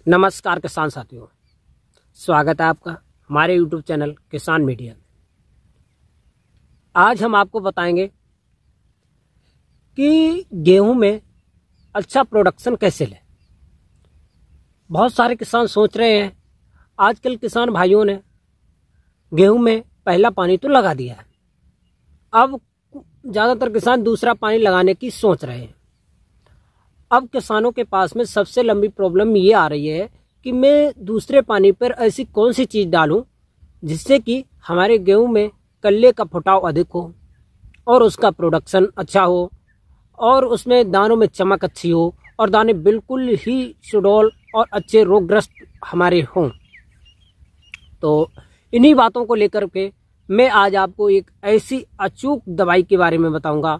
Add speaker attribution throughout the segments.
Speaker 1: नमस्कार किसान साथियों, स्वागत है आपका हमारे YouTube चैनल किसान मीडिया में। आज हम आपको बताएंगे कि गेहूं में अच्छा प्रोडक्शन कैसे लें। बहुत सारे किसान सोच रहे हैं, आजकल किसान भाइयों ने गेहूं में पहला पानी तो लगा दिया है, अब ज़्यादातर किसान दूसरा पानी लगाने की सोच रहे हैं। अब किसानों के पास में सबसे लंबी प्रॉब्लम ये आ रही है कि मैं दूसरे पानी पर ऐसी कौन सी चीज़ डालूं जिससे कि हमारे गेहूं में कल्ले का फुटाव अधिक हो और उसका प्रोडक्शन अच्छा हो और उसमें दानों में चमक अच्छी हो और दाने बिल्कुल ही सुडौल और अच्छे रोगग्रस्त हमारे हों। तो इन्हीं बातों को लेकर के मैं आज आपको एक ऐसी अचूक दवाई के बारे में बताऊंगा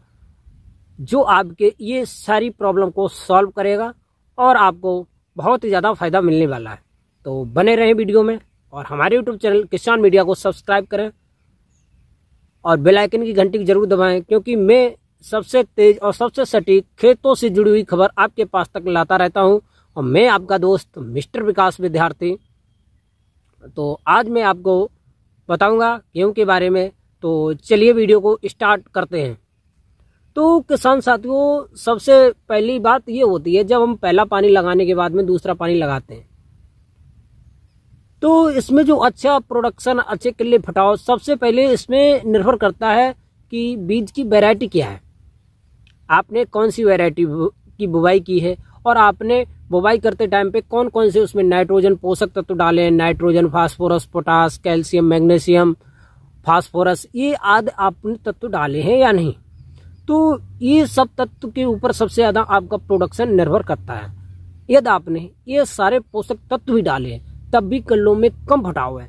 Speaker 1: जो आपके ये सारी प्रॉब्लम को सॉल्व करेगा और आपको बहुत ही ज़्यादा फायदा मिलने वाला है। तो बने रहें वीडियो में और हमारे YouTube चैनल किसान मीडिया को सब्सक्राइब करें और बेल आइकन की घंटी जरूर दबाएं, क्योंकि मैं सबसे तेज और सबसे सटीक खेतों से जुड़ी हुई खबर आपके पास तक लाता रहता हूं। और मैं आपका दोस्त मिस्टर विकास विद्यार्थी। तो आज मैं आपको बताऊंगा गेहूं के बारे में। तो चलिए वीडियो को स्टार्ट करते हैं। तो किसान साथियों, सबसे पहली बात ये होती है, जब हम पहला पानी लगाने के बाद में दूसरा पानी लगाते हैं तो इसमें जो अच्छा प्रोडक्शन, अच्छे किले फटाव, सबसे पहले इसमें निर्भर करता है कि बीज की वैरायटी क्या है, आपने कौन सी वैरायटी की बुवाई की है और आपने बुवाई करते टाइम पे कौन कौन से उसमें नाइट्रोजन पोषक तत्व डाले हैं, nitrogen, phosphorus, potash, calcium, magnesium, phosphorus, ये आदि आपने तत्व डाले हैं या नहीं। तो ये सब तत्व के ऊपर सबसे ज्यादा आपका प्रोडक्शन निर्भर करता है। यदि आपने ये सारे पोषक तत्व भी डाले हैं तब भी कल्लों में कम फटाव है।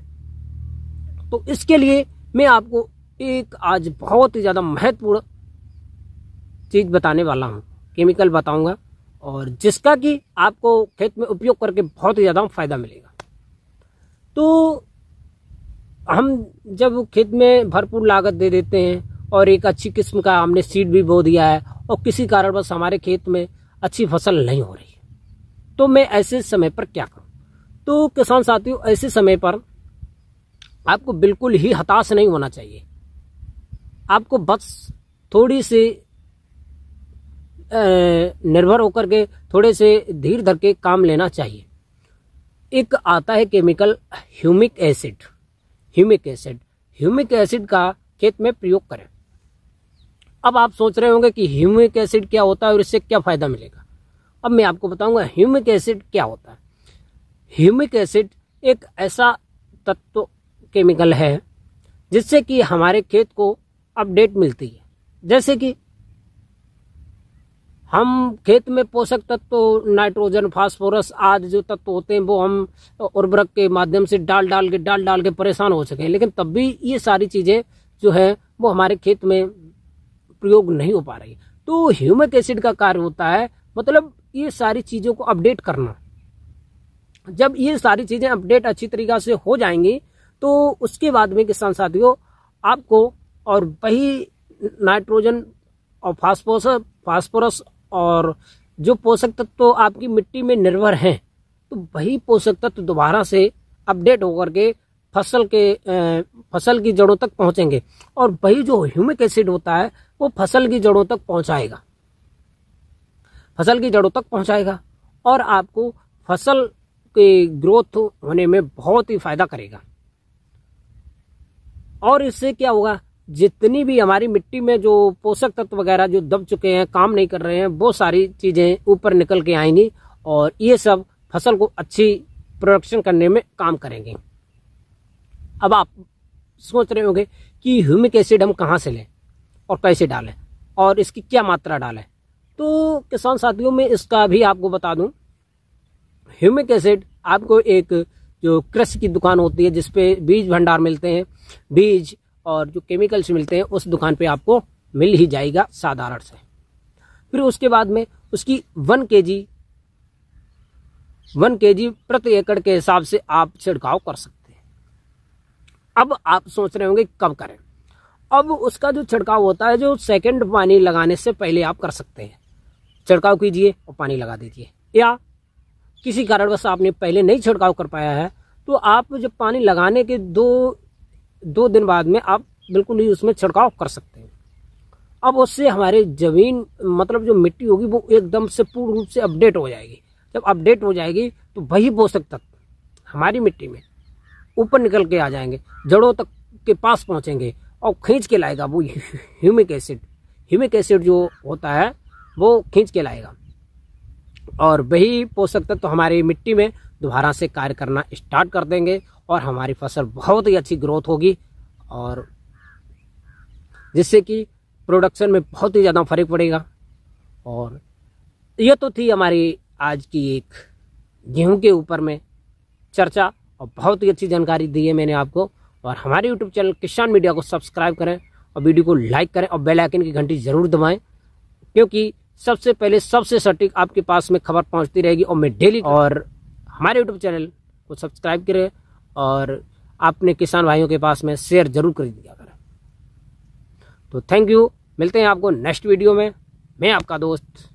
Speaker 1: तो इसके लिए मैं आपको एक आज बहुत ही ज्यादा महत्वपूर्ण चीज बताने वाला हूं, केमिकल बताऊंगा, और जिसका कि आपको खेत में उपयोग करके बहुत ही ज्यादा फायदा मिलेगा। तो हम जब खेत में भरपूर लागत दे देते हैं और एक अच्छी किस्म का हमने सीड भी बो दिया है और किसी कारणवश हमारे खेत में अच्छी फसल नहीं हो रही है, तो मैं ऐसे समय पर क्या करूं। तो किसान साथियों, ऐसे समय पर आपको बिल्कुल ही हताश नहीं होना चाहिए। आपको बस थोड़ी सी निर्भर होकर के थोड़े से धीर धर के काम लेना चाहिए। एक आता है chemical humic acid. Humic acid का खेत में प्रयोग करें। अब आप सोच रहे होंगे कि ह्यूमिक एसिड क्या होता है और इससे क्या फायदा मिलेगा। अब मैं आपको बताऊंगा ह्यूमिक एसिड क्या होता है। ह्यूमिक एसिड एक ऐसा तत्व केमिकल है जिससे कि हमारे खेत को अपडेट मिलती है। जैसे कि हम खेत में पोषक तत्व, नाइट्रोजन, फास्फोरस आदि जो तत्व होते हैं वो हम उर्वरक के माध्यम से डाल डाल के परेशान हो सके, लेकिन तब भी ये सारी चीजें जो है वो हमारे खेत में प्रयोग नहीं हो पा रही। तो ह्यूमिक एसिड का कार्य होता है, मतलब ये सारी चीजों को अपडेट करना। जब ये सारी चीजें अपडेट अच्छी तरीका से हो जाएंगी तो उसके बाद में किसान साथियों आपको और वही नाइट्रोजन और फास्फोरस और जो पोषक तत्व आपकी मिट्टी में निर्भर हैं, तो वही पोषक तत्व दोबारा से अपडेट होकर के फसल की जड़ों तक पहुंचेंगे और वही जो ह्यूमिक एसिड होता है वो फसल की जड़ों तक पहुंचाएगा और आपको फसल के ग्रोथ होने में बहुत ही फायदा करेगा। और इससे क्या होगा, जितनी भी हमारी मिट्टी में जो पोषक तत्व वगैरह जो दब चुके हैं, काम नहीं कर रहे हैं, वो सारी चीजें ऊपर निकल के आएंगी और ये सब फसल को अच्छी प्रोडक्शन करने में काम करेंगे। अब आप सोच रहे होंगे कि ह्यूमिक एसिड हम कहाँ से लें और कैसे डालें और इसकी क्या मात्रा डालें। तो किसान साथियों, में इसका भी आपको बता दूं, ह्यूमिक एसिड आपको एक जो कृषि की दुकान होती है जिसपे बीज भंडार मिलते हैं, बीज और जो केमिकल्स मिलते हैं, उस दुकान पे आपको मिल ही जाएगा साधारण से। फिर उसके बाद में उसकी 1 kg प्रति एकड़ के हिसाब से आप छिड़काव कर सकते हैं। अब आप सोच रहे होंगे कब करें। अब उसका जो छिड़काव होता है, जो सेकंड पानी लगाने से पहले आप कर सकते हैं। छिड़काव कीजिए और पानी लगा दीजिए, या किसी कारणवश आपने पहले नहीं छिड़काव कर पाया है, तो आप जब पानी लगाने के दो दिन बाद में आप बिल्कुल ही उसमें छिड़काव कर सकते हैं। अब उससे हमारी ज़मीन मतलब जो मिट्टी होगी वो एकदम से पूर्ण रूप से अपडेट हो जाएगी। जब अपडेट हो जाएगी तो वही पोषक तत्व हमारी मिट्टी में ऊपर निकल के आ जाएंगे, जड़ों तक के पास पहुंचेंगे और खींच के लाएगा वो ह्यूमिक एसिड। ह्यूमिक एसिड जो होता है वो खींच के लाएगा और वही पोषक तत्व हमारी मिट्टी में दोबारा से कार्य करना स्टार्ट कर देंगे और हमारी फसल बहुत ही अच्छी ग्रोथ होगी, और जिससे कि प्रोडक्शन में बहुत ही ज़्यादा फर्क पड़ेगा। और ये तो थी हमारी आज की एक गेहूं के ऊपर में चर्चा, और बहुत ही अच्छी जानकारी दी है मैंने आपको। और हमारे यूट्यूब चैनल किसान मीडिया को सब्सक्राइब करें और वीडियो को लाइक करें और बेल आइकन की घंटी ज़रूर दबाएं, क्योंकि सबसे पहले सबसे सटीक आपके पास में खबर पहुंचती रहेगी और मैं डेली। और हमारे यूट्यूब चैनल को सब्सक्राइब करें और अपने किसान भाइयों के पास में शेयर जरूर कर दिया करें। तो थैंक यू, मिलते हैं आपको नेक्स्ट वीडियो में। मैं आपका दोस्त